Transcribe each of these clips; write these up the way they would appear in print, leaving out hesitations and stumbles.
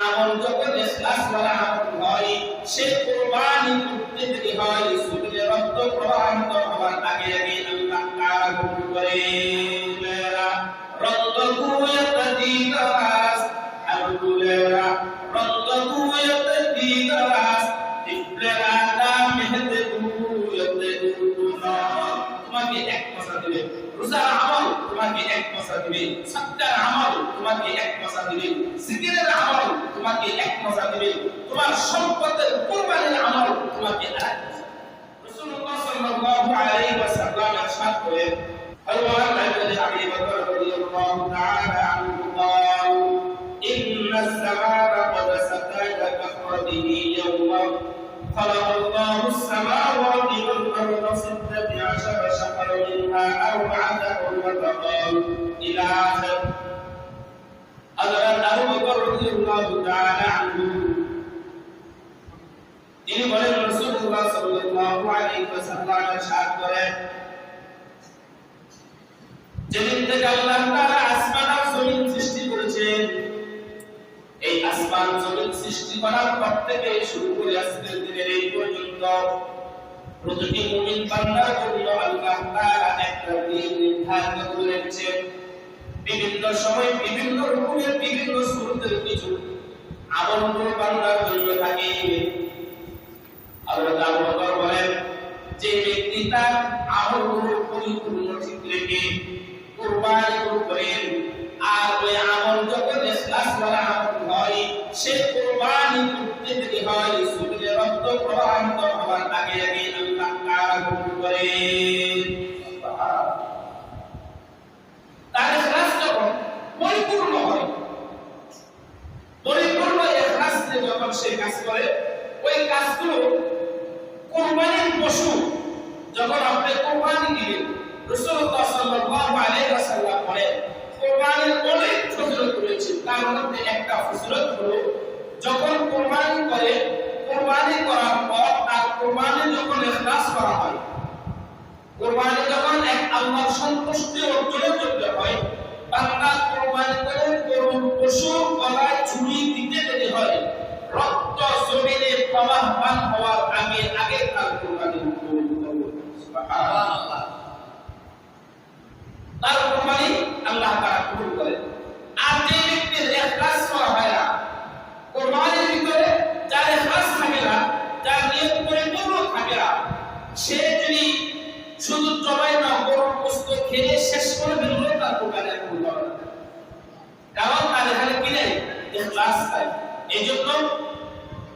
আমল যখন ইখলাস ওয়ালা আমল হয়, সে কুরবানি করতে দেরি হয়, শরীরে রক্ত প্রবাহিত হওয়ার আগে আগে আল্লাহ তাআলা কবুল করে। রক্তকু ইয়াতাদিগাস আলগুলেরা রক্তকু ইয়াতাদিগাস ইফলেরা দা মেহদেকু ইয়াতাদুনা। তোমাকে এক পয়সা দিবে, রোজার আমল তোমাকে এক পয়সা দিবে, সাদকার আমল তোমাকে এক পয়সা দিবে, জিকিরের আমল তোমাকে এক পয়সা দিবে, তোমার সম্পদের কুরবানির আমল তোমাকে আরেক পয়সা। রাসূলুল্লাহ সাল্লাল্লাহু আলাইহি ওয়াসাল্লাম ইরশাদ করেন, হাওয়ান ইবনে আবি বকর রাদিয়াল্লাহু তাআলা আনহু قال إن السماء قد سكت كفرته يوما خلق الله السماوات والأرض 16 شهرا منها 4 حرم إلى آخر। হযরত আবু বকর রাদিয়াল্লাহু তাআলা আনহু তিনি বলেন, রাসূলুল্লাহ সাল্লাল্লাহু আলাইহি ওয়াসাল্লাম ইরশাদ করেন, যেদিন থেকে আল্লাহ তাআলা আসমান আর জমিন সৃষ্টি করেছেন, এই আসমান জমিন সৃষ্টি করার পর থেকে শুরু করে আজকের দিনের এই পর্যন্ত প্রতিটি মুমিন বান্দার জন্য আল্লাহ তাআলা একটা দিন নির্ধারণ করে রেখেছেন। বিভিন্ন সময় বিভিন্ন রকমের বিভিন্ন সুরতের কিছু আমলগুলো বান্দার জন্য থাকে। আল্লাহ আবু বকর বলেন, যে ব্যক্তি তার আমলগুলো পরিপূর্ণ ঠিক রেখে কুরবানি করেন, আর ওই আমল যখন ইখলাস ওয়ালা আমল হয়, সে কুরবানি করতে দেরি হয়, শরীরে রক্ত প্রবাহিত হওয়ার আগে আগে আল্লাহ তাআলা কবুল করে। তার ইখলাস যখন পরিপূর্ণ হয়, পরিপূর্ণ ইখলাস দিয়ে যখন সে কাজ করে, ওই কাজগুলো কুরবানির পশু যখন আপনি কুরবানি দিলেন, রাসূলুল্লাহ সাল্লাল্লাহু আলাইহি ওয়াসাল্লাম বলেন, কুরবানির অনেক ফজিলত রয়েছে, তার মধ্যে একটা ফজিলত হলো যখন কুরবানি করে, কুরবানি করার পর তার কুরবানি যখন ইখলাস করা হয়, কুরবানি যখন এক আল্লাহর সন্তুষ্টি অর্জনের জন্য হয়, বান্দা কুরবানি করে গরুর পশু গলায় ছুরি দিতে দেরি হয়, রক্ত জমিনে প্রবাহমান হওয়ার আগে আগে তার কুরবানি কবুল হবে। সুবহানাল্লাহ। তার কুরবানি আল্লাহ তাআলা কবুল করেন। আর যে ব্যক্তির ইখলাস করা হয় না, কুরবানির ভিতরে যার ইখলাস থাকে না, যার নিয়ত পরিপূর্ণ থাকে না, সে যদি শুধু জবাই না গরুর গোশত খেয়ে শেষ করে দিল, তার কুরবানি কবুল হবে না। কারণ তার এখানে কি নেই? ইখলাস নাই। এইজন্য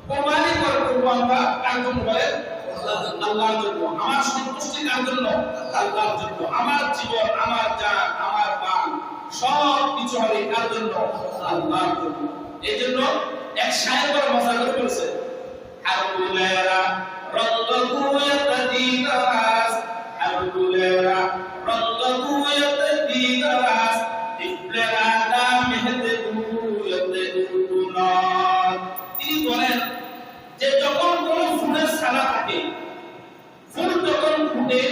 কুরবানি করব আমরা কার জন্য বলেন? আল্লাহর জন্য। আমার সন্তুষ্টি কার জন্য? আল্লাহর জন্য। আমার জীবন, আমার জান, আমার মাল সব কিছু হবে কার জন্য? আল্লাহর জন্য। এইজন্য এক শায়ের বড় মজা করে বলেছে, আলগুলেরা রক্তকু ইয়াতাদিগাস আলগুলেরা রক্তকু ইয়াতাদিগাস ইফলেরা দা মেহদেকু ইয়াতাদুনা। তিনি বলেন যে যখন কোন ফুলের ছানা থাকে, ফুল যখন ফুটে,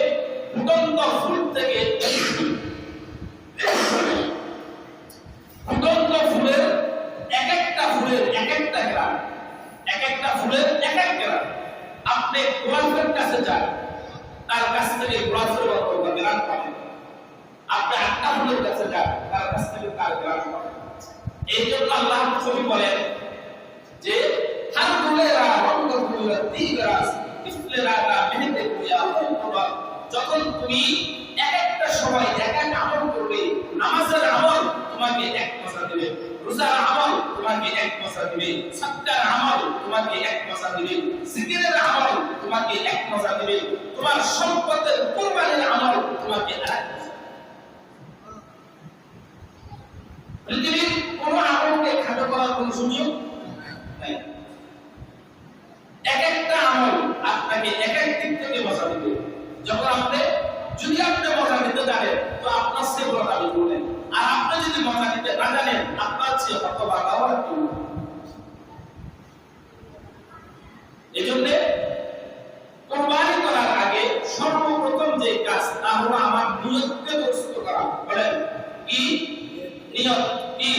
ফুটন্ত ফুল থেকে ফুটন্ত ফুলের এক একটা ফুলের এক একটা গ্রাম, এক একটা ফুলের এক এক গ্রাম। আপনি গোলাপের কাছে যান, তার কাছ থেকে গোলাপের গ্রাম পাবেন। আপনি আটটা ফুলের কাছে যান, তার কাছ থেকে তার গ্রাম পাবেন। এই জন্য আল্লাহ নবী বলেন যে যখন তুমি এক একটা সময় এক এক আমল করবে, নামাজের আমল তোমাকে এক পয়সা দিবে, রোজার আমল তোমাকে এক পয়সা দিবে, সাদকার আমল তোমাকে এক পয়সা দিবে, জিকিরের আমল তোমাকে এক পয়সা দিবে, তোমার সম্পদের কুরবানির আমল তোমাকে আরেক পয়সা। পৃথিবীর কোন আমলকে খাটো করার কোন সুযোগ নাই। এক একটা আমল আপনাকে এক এক দিক থেকে মজা দিবে। যখন আপনি যদি মজা দিতে জানেন, তো আপনার সে বড় দাবি করলেন, আর আপনি যদি মজা দিতে না জানেন, আপনার চেয়ে হতভাগা হওয়ার কেউ নেই। এজন্য কুরবানি করার আগে সর্বপ্রথম যে কাজ, তা হলো আমার নিয়তকে প্রস্তুত করা। বলেন কি নিয়ত? কি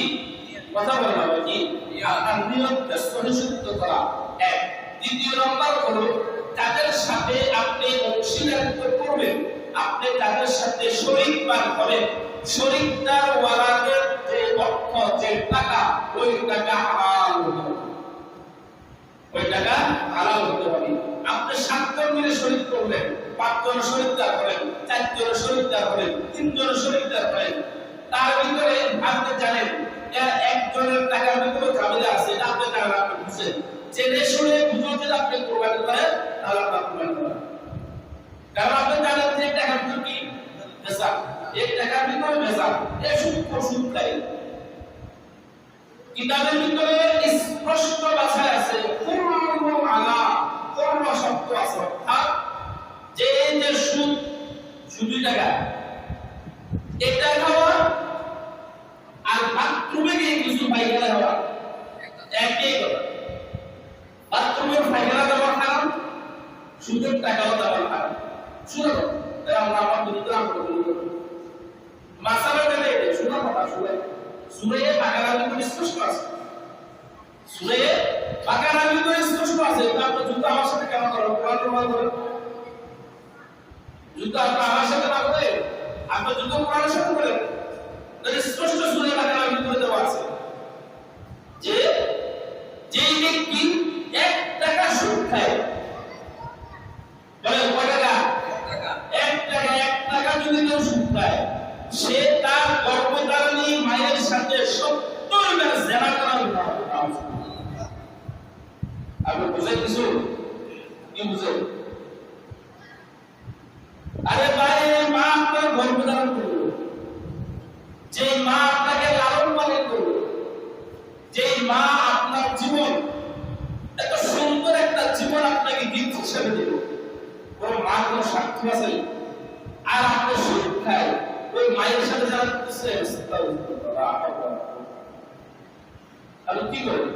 কথা বলা হবে? কি আপনার নিয়তকে সহিষ্ণুত করা এক। দ্বিতীয় নম্বর হলো যাদের সাথে আপনি অংশীদারিত্ব করবেন, আপনি তাদের সাথে শরীকবান হবেন, শরীকদার ওয়ালাদের যে অর্থ, যে টাকা, ওই টাকা হালাল হতে হবে, ওই টাকা হালাল হতে হবে। আপনি 7 জন মিলে শরীক করলেন, 5 জন শরীকদার হলেন, 4 জন শরীকদার হলেন, 3 জন শরীকদার হলেন, তার ভিতরে আপনি জানেন একজনের টাকার ভিতরে ঝামেলা আছে, এটা আপনি জানেন, আপনি বুঝেন, জেনে শুনে বুঝে যদি আপনি কোরবানি করেন তাহলে আপনি কোরবানি করেন। কারণ আপনি জানেন যে টাকার ভিতরে কি ভেজাল, এই টাকার ভিতরে ভেজাল, এই সুদ খাই। কিতাবের ভিতরে স্পষ্ট ভাষায় আছে কুল্লু আলা, কোন শব্দ আছে, অর্থাৎ যে যে সুদ, সুদ টাকা, এটা খাওয়া আর বাথরুমে গিয়ে কিছু পায়খানা খাওয়া একই কথা। বাথরুমের পায়খানা দেওয়া হারাম, সুদের টাকাও দেওয়া হারাম। শুনো আমরা আমার বিরুদ্ধে আমরা মাসালা দেবে, শুনো কথা, শুনে সুরে বাকারা ভিতরে স্পষ্ট আছে, সুরে বাকারা ভিতরে স্পষ্ট আছে। আপনি যুদ্ধ আমার সাথে কেন করেন? কোরআন প্রমাণ করেন। যুদ্ধ আপনি আমার সাথে না করে আপনি যুদ্ধ কোরআনের সাথে করেন। স্পষ্ট সুরে বাকারা ভিতরে দেওয়া আছে যে যেই ব্যক্তি 1 টাকা সুদ খায়, বলে কয় টাকা? 1 টাকা, 1 টাকা যদি কেউ সুদ খায়, সে তার গর্ভধারিণী মায়ের সাথে 70 বার জিনা করার গুনাহ। আপনি বুঝেন কিছু? কি বুঝেন? আরে ভাই, মা আপনার গর্ভধারণ করলো, যে মা আপনাকে লালন পালন করলো, যে মা আপনার জীবন, এত সুন্দর একটা জীবন আপনাকে গিফট হিসেবে দিল, ওর মা কোনো স্বার্থ আছে? আর আপনি সুদ খায়, ওই মায়ের সাথে যারা করতেছে আপনি কি করেন?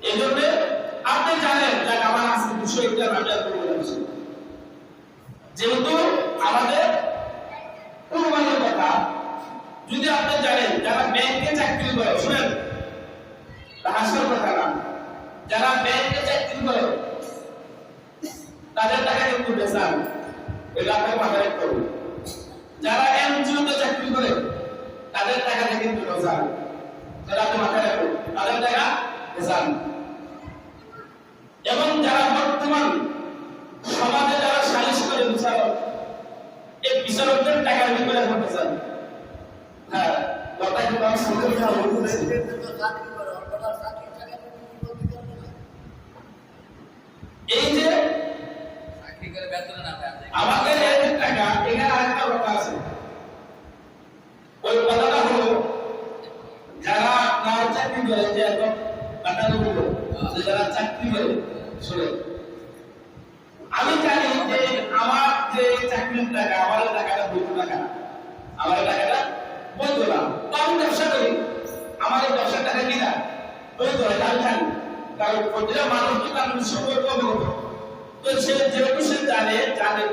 এই জন্য আপনি জানেন যে আমার আজকে বিষয়টা আমি আর বলবো না, যেহেতু আমাদের কোরবানির কথা। যদি আপনি জানেন যারা ব্যাংকে চাকরি করে, শুনেন হাসার কথা না, যারা ব্যাংকে চাকরি করে তাদের টাকা কিন্তু বেচান, এটা আপনাকে মাথায় রাখতে হবে। যারা এনজিওতে চাকরি করে তাদের টাকাটা কিন্তু বেচান, যারা আপনি মাথায় রাখবেন, তাদের টাকা বেচান। এবং যারা বর্তমান সমাজে যারা সালিশ করে বিচারক, এই বিচারকদের টাকার ভিতরে এখন বেচান। হ্যাঁ, কথা কিন্তু আমি শুনতে এই যে আমাদের টাকা, এখানে আরেকটা কথা আছে। ওই কথাটা হলো যারা আপনার চাকরি করে, যে এখন কাটানো হলো, যারা চাকরি করে, শুনে আমি জানি যে আমার যে চাকরির টাকা, আমার টাকাটা বৈধ টাকা, আমার টাকাটা বৈধ না। তো আমি ব্যবসা করি, আমার এই ব্যবসার টাকা কিনা বৈধ, এটা আমি জানি। কারণ প্রতিটা মানুষ কি তার সম্পর্ক অবগত, তো সে যেহেতু সে জানে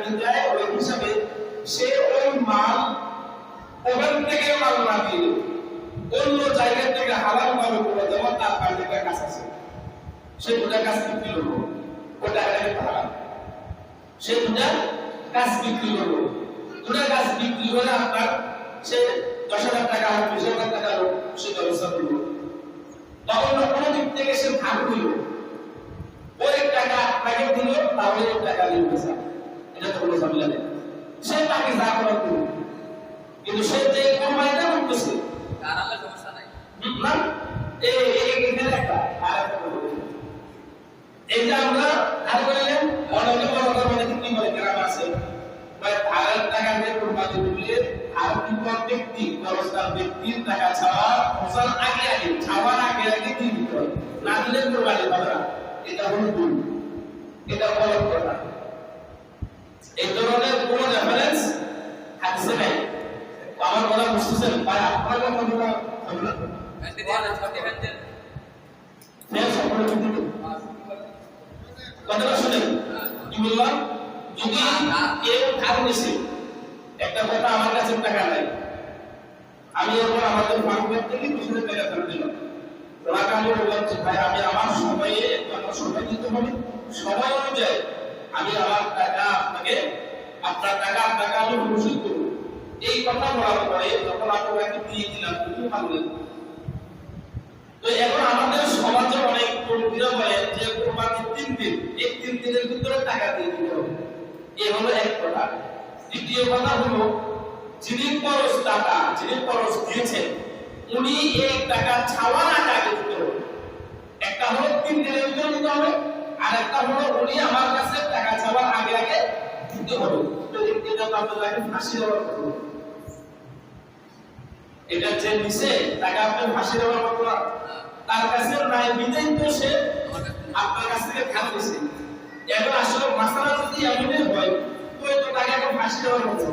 বিদ্যায় ওই হিসাবে সে ওই মাল ওখান থেকে মাল না দিয়ে অন্য জায়গা থেকে হালাল ভাবে করে দেওয়া, তার কাছে কাজ আছে, সে দুটা কাজ বিক্রি করবো, ওটা হালাল, সে দুটা কাজ বিক্রি করবো, দুটা কাজ বিক্রি হলে আপনার সে 10,000 টাকা হোক, 20,000 টাকা হোক, সে ব্যবস্থা করবো। তখন কোনো দিক থেকে সে ভাগ হইল, ওই টাকা আপনাকে দিল, তাহলে ওই টাকা নিয়ে গেছে, এটা তো কোনো ঝামেলা নেই, সে তাকে যা করার করবে। কিন্তু সে যে কোরবানিটা করতেছে সমস্যা নাই না, এখানে একটা এই যে আমরা আর বললেন অনেকে বড় কোরবানি কি করে গ্রাম আছে, ভাই হালাল টাকা দিয়ে কোরবানি দিলে আর কি কোন ব্যক্তি খরচদার ব্যক্তির টাকা ছাড়া ফসল আগে ছাওয়ার আগে দিয়ে দিতে হবে, না দিলে কোরবানি হবে না। এটা হলো ভুল, এটা বড় কথা। এই ধরনের কোন রেফারেন্স হাদিসে নাই। আমার কথা বুঝতেছেন ভাই? আপনার কথা বলা হবে না, কথাটা শুনেন কি বললাম। যদি কেউ ধার নিছে, একটা কথা, আমার কাছে টাকা নাই, আমি এখন আমাদের ফার্মের থেকে 200 টাকা ধার দিলাম, আমি বললাম যে ভাই আমি আমার সময়ে আমার সময় দিতে হবে, সময় অনুযায়ী আমি আমার টাকা আপনার টাকা আপনাকে আমি পরিশোধ করবো। এই কথা বলার পরে যখন আপনাকে দিয়ে দিলাম তুমি মানলেন। তো এখন আমাদের সমাজে অনেক কর্মীরা বলেন যে কোরবানির 3 দিন, এই 3 দিনের ভিতরে টাকা দিয়ে দিতে হবে। এই হলো এক কথা। দ্বিতীয় কথা হলো যিনি খরচ দিয়েছেন উনি এই টাকা ছাওয়ার আগে দিতে হবে। একটা হলো 3 দিনের ভিতরে দিতে হবে, আর একটা হলো উনি আমার কাছে টাকা ছাওয়ার আগে দিতে হবে। তো এটা আপনাকে ফাঁসি দেওয়ার কথা। এটা যে নিছে টাকা আপনি ফাঁসি দেওয়ার কথা, তার কাছে নাই বিদায় তো সে আপনার কাছ থেকে ধার নিছে। এখন আসলে মাসালা যদি এমনই হয় তো এই টাকা এখন ফাঁসি দেওয়ার কথা,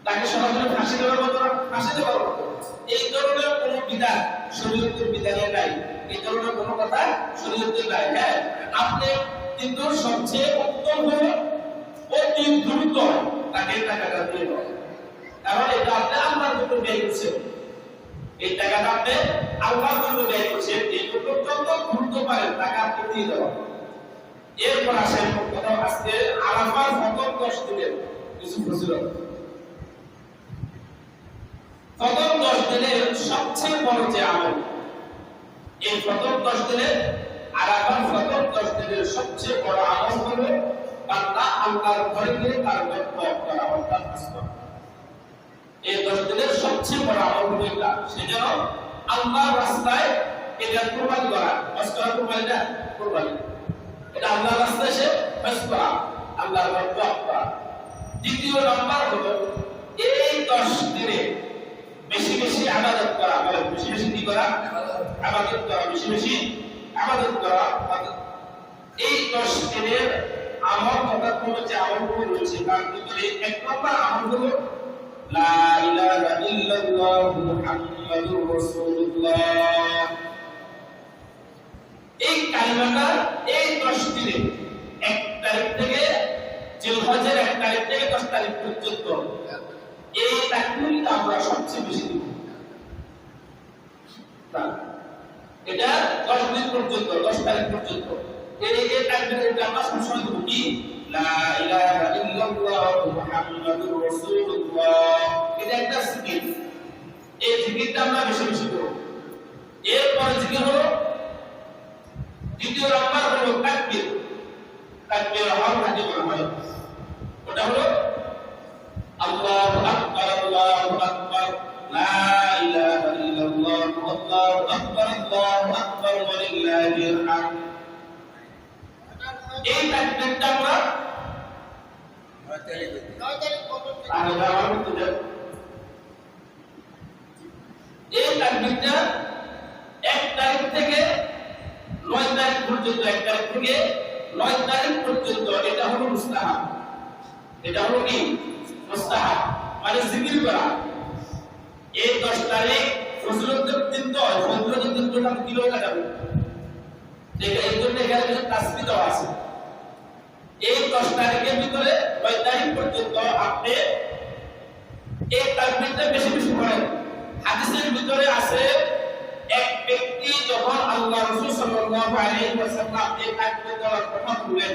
তাকে সরাসরি ফাঁসি দেওয়ার কথা, ফাঁসি দেওয়ার কথা। এই ধরনের কোনো বিধান শরীয়তের বিধানে নাই, এই ধরনের কোনো কথা শরীয়তে নাই। হ্যাঁ, আপনি কিন্তু সবচেয়ে উত্তম হলো অতি দ্রুত তাকে টাকাটা দিয়ে দেওয়া। কারণ এটা আপনি আল্লাহর জন্য ব্যয় করছেন, এই টাকাটা আপনি আল্লাহর জন্য ব্যয় করছেন। এই যত দ্রুত পারেন টাকা আপনি দিয়ে দেওয়া। এরপর আসেন কথা, আজকে আরাফার প্রথম 10 দিনের কিছু ফজিলত। প্রথম 10 দিনের সবচেয়ে বড় যে আমল, এই প্রথম 10 দিনের আরাফার প্রথম 10 দিনের সবচেয়ে বড় আমল হলো বান্দা আল্লাহর ঘরে গিয়ে তার তওয়াফ করা, অর্থাৎ হজ করা। এই 10 দিনের সবচেয়ে বড় আমল হলো এটা, সেজন্য আল্লাহর রাস্তায় এটা কুরবানি করা। হজ করা কুরবানি না, কুরবানি এটা আল্লাহর রাস্তায় সে হজ করা, আল্লাহর ঘরে তওয়াফ করা। দ্বিতীয় নাম্বার হলো এই 10 দিনে বেশি বেশি ইবাদত করা, বেশি বেশি কি করা? ইবাদত করা, বেশি বেশি ইবাদত করা। এই 10 দিনের আমল কথা বলে যে আমলগুলো রয়েছে তার ভিতরে এক নম্বর আমল হলো লা ইলাহা ইল্লাল্লাহ মুহাম্মাদুর রাসূলুল্লাহ। এই কালিমাটা এই 10 দিনে 1 তারিখ থেকে জিলহজের 1 তারিখ থেকে 10 তারিখ পর্যন্ত এই তাকবীরটা আমরা সবচেয়ে বেশি দিব। এটা 10 দিন পর্যন্ত, 10 তারিখ পর্যন্ত এই তাকবীরটা আমরা সবসময় দিব কি? লা ইলাহা ইল্লাল্লাহ মুহাম্মাদুর রাসূলুল্লাহ। এটা একটা জিকির, এই জিকিরটা আমরা বেশি বেশি করব। এরপর জিকির হলো দ্বিতীয় নাম্বার হলো তাকবীর। তাকবীর হওয়ার আগে বলা হয় ওটা হলো আল্লাহু আকবার, আল্লাহু আকবার, লা ইলাহা ইল্লাল্লাহ, আল্লাহু আকবার, আল্লাহু আকবার ওয়া লিল্লাহিল হামদ। এই তাকবীরটা আমরা এই তাকবীরটা 1 তারিখ থেকে 9 তারিখ পর্যন্ত, 1 তারিখ থেকে 9 তারিখ পর্যন্ত এটা হলো মুস্তাহাব। এটা হলো কি? মুস্তাহাব, মানে জিকির করা। এই 10 তারিখ ফজলুদ্দিন দিন, তো ফজলুদ্দিন দিন তো কি হয়ে যাবে, দেখে এই জন্য এখানে কিছু তাসবিহ দেওয়া আছে। এই 10 তারিখের ভিতরে 9 তারিখ পর্যন্ত আপনি এই তাকবীরটা বেশি বেশি পড়েন। হাদিসের ভিতরে আছে এক ব্যক্তি যখন আল্লাহ রাসূল সাল্লাল্লাহু আলাইহি ওয়াসাল্লাম এই তাকবীর দেওয়ার কথা বললেন,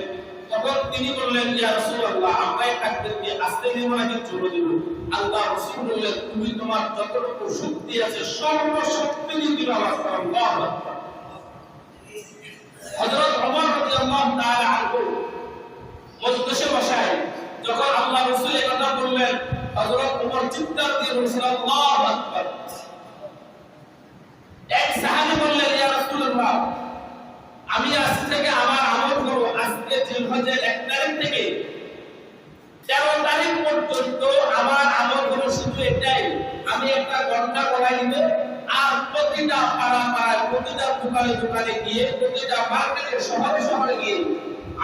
তখন তিনি বললেন, ইয়া রাসূলুল্লাহ, আমরা এই তাকবীর দিয়ে আস্তে দিব নাকি জোরে দিব? আল্লাহ রাসূল বললেন, তুমি তোমার যতটুকু শক্তি আছে সর্বশক্তি দিয়ে দিবে। আল্লাহু আকবার। হযরত ওমর রাদিয়াল্লাহু তাআলা আনহু মজলিসে বসায় যখন আল্লাহ রাসূল এই কথা বললেন, হযরত ওমর চিৎকার দিয়ে বললেন, আল্লাহু আকবার। এক সাহাবী বললেন, ইয়া রাসূলুল্লাহ, আমি আজ থেকে আমার আমল করব, আজকে জিলহজের 1 তারিখ থেকে 13 তারিখ পর্যন্ত আমার আমল হলো শুধু এটাই, আমি একটা ঘন্টা গড়াই দিব, আর প্রতিটা পাড়ায়, প্রতিটা দোকানে গিয়ে, প্রতিটা মার্কেটে, শহরে গিয়ে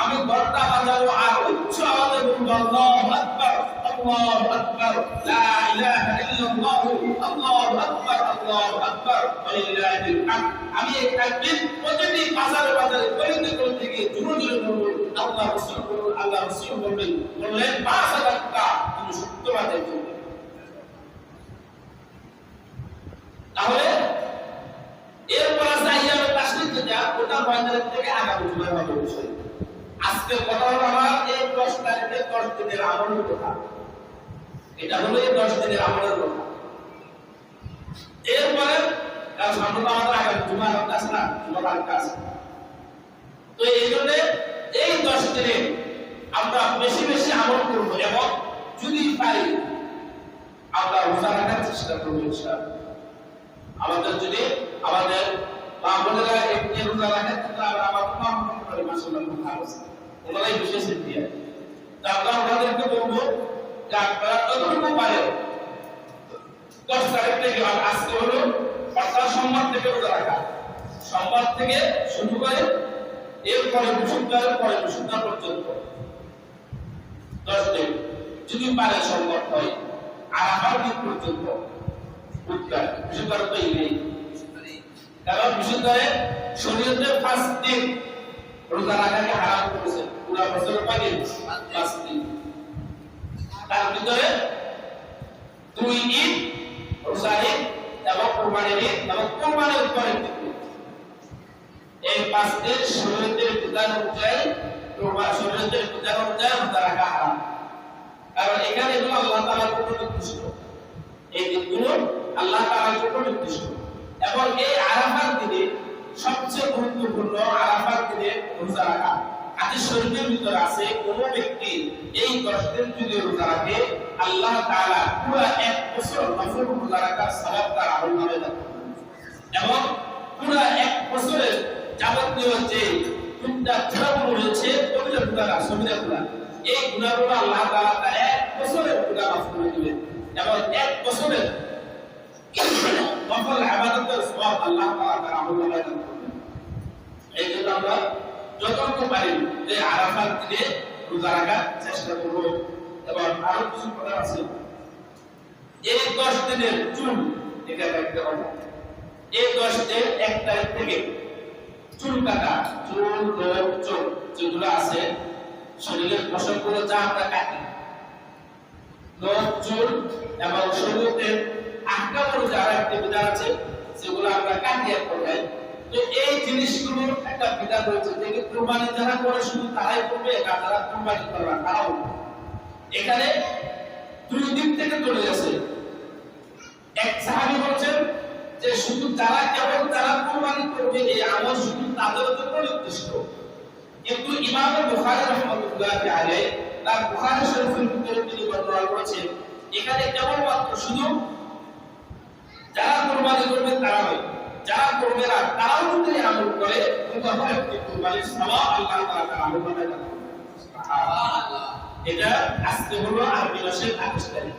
আমি ঘন্টা বাজাবো আর উচ্চ আওয়াজে বলবো, আল্লাহু আকবার, আল্লাহু আকবার, লা ইলাহা ইল্লাল্লাহ, আল্লাহু আকবার, আল্লাহু আকবার ওয়া লিল্লাহিল হামদ। আমি এই তাকবীর প্রতিটি বাজারে গলিতে গিয়ে জোরে বলবো। আল্লাহ রাসূল বললেন 5000 টাকা তুমি সত্যবাদী করবে। তাহলে এরপর আমলটা 9 তারিখ থেকে আগামী জুমায় হবে বিষয়। আজকে কথা হলো আমার এই 10 তারিখে 10 দিনের আমলের কথা। এটা হলো এই 10 দিনের আমলের কথা। এরপরে সামনে আমাদের আগামী জুমার হক আছে না, জুমার হক আছে। তো এই জন্য এই 10 দিনে আমরা বেশি বেশি আমল করব এবং যদি পারি আমরা রোজা রাখার চেষ্টা করব ইনশাআল্লাহ। আমাদের যদি আমাদের মা বোনেরা একটি রোজা রাখেন তাহলে আমরা আমাদের মা বোনেরা করে মাশাআল্লাহ খুব ভালো আছে, ওনারাই বিশেষ দিয়ে। তা আমরা ওনাদেরকে বলবো যে আপনারা যতটুকু পারেন 10 তারিখ থেকে, আজকে হলো অর্থাৎ সোমবার থেকে রোজা রাখা, সোমবার থেকে শুরু করে এরপরে বৃহস্পতিবার পরে বৃহস্পতিবার পর্যন্ত 10 দিন যদি পারে সম্ভব হয় আরাফার দিন পর্যন্ত বুধবার বৃহস্পতিবার তো নেই, কারণ বৃহস্পতিবারে শরীয়তে 5 দিন রোজা রাখাকে হারাম করেছে, পুরো বছরের পানি 5 দিন। তার ভিতরে 2 ঈদ, রোজা ঈদ এবং কুরবানির ঈদ এবং কুরবানির পরের দিন, এই 5 দিন শরীয়তের বিধান অনুযায়ী শরীয়তের বিধান অনুযায়ী রোজা রাখা হারাম। কারণ এখানে এগুলো আল্লাহ তাআলার উপর নির্দিষ্ট, এই দিনগুলো আল্লাহ তাআলার উপর নির্দিষ্ট। এবং এই আরাফার দিনে সবচেয়ে গুরুত্বপূর্ণ আরাফার দিনে রোজা রাখা। হাদিস শরীফের ভিতরে আছে কোন ব্যক্তি এই 10 দিন যদি রোজা রাখে আল্লাহ তাআলা পুরো 1 বছর নফল রোজা রাখার সওয়াব তার আমলনামায় লেখেন এবং পুরো 1 বছরের যাবতীয় যে গুনাহগুলো রয়েছে কবিরা গুনাহ সগীরা গুনাহ, এই গুনাহগুলো আল্লাহ তাআলা তার 1 বছরের গুনাহ মাফ করে দিবেন এবং 1 বছরের নফল ইবাদতের সওয়াব আল্লাহ তাআলা তার আমলনামায় দান করবেন। এই জন্য আমরা যতটুকু পারি যে আরাফার দিনে রোজা রাখার চেষ্টা করব। এবং আরো কিছু কথা আছে, এই 10 দিনের চুল এটা রাখতে হবে। এই 10 দিন 1 তারিখ থেকে চুল কাটা, চুল লোম চুল যেগুলো আছে শরীরের পশমগুলো যা আমরা কাটি, লোম চুল এবং শরীরের আহকামের যারা একটা বিধান আছে সেগুলো আমরা কাটিয়ে পড়াই। তো এই জিনিসগুলো একটা বিধান রয়েছে যে কুরবানি যারা করে শুধু তারাই করবে, আর যারা কুরবানি করে না তারাও। এখানে 2 দিক থেকে চলে গেছে। এক সাহাবী বলেন যে শুধু যারা কেবল যারা কুরবানি করবে এই আমল শুধু তাদের জন্য নির্দিষ্ট। কিন্তু ইমাম বুখারী রাহমাতুল্লাহি আলাইহি তার বুখারী শরীফের ভিতরে তিনি বর্ণনা করেছেন এখানে কেবলমাত্র শুধু যারা কুরবানি করবে তারা নয়, যারা করবে না তারাও যদি আমল করে তাহলে কুরবানির সওয়াব আল্লাহ তাআলা তার আমলনামায় দান করবেন। সুবহানাল্লাহ। এটা আজকে হলো আরবি মাসের 28 তারিখ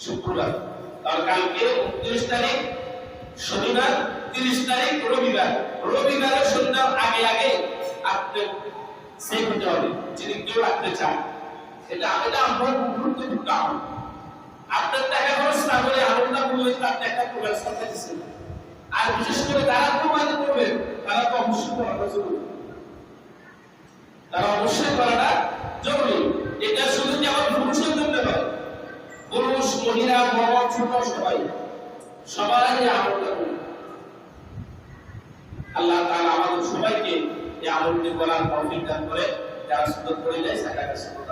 শুক্রবার, আর কালকে 29 তারিখ শনিবার, 30 তারিখ রবিবার। রবিবারের সন্ধ্যার আগে আগে আপনি সেই হতে হবে যদি কেউ রাখতে চান। এটা আমার গুরুত্বপূর্ণ আমল। আপনার টাকা খরচ না করে আমলটা করলে আপনি একটা প্রোগ্রাম সাথে দিচ্ছেন। আর বিশেষ করে যারা কুরবানি করবে তারা তো অবশ্যই করাটা জরুরি, তারা অবশ্যই করাটা জরুরি। এটা শুধু কেবল পুরুষের জন্য নয়, পুরুষ মহিলা বড় ছোট সবাই আমলটা করবে। আল্লাহ তাআলা আমাদের সবাইকে এই আমলটি করার তৌফিক দান করে, যারা সুন্দর করে যায় সেটাকে সুন্দর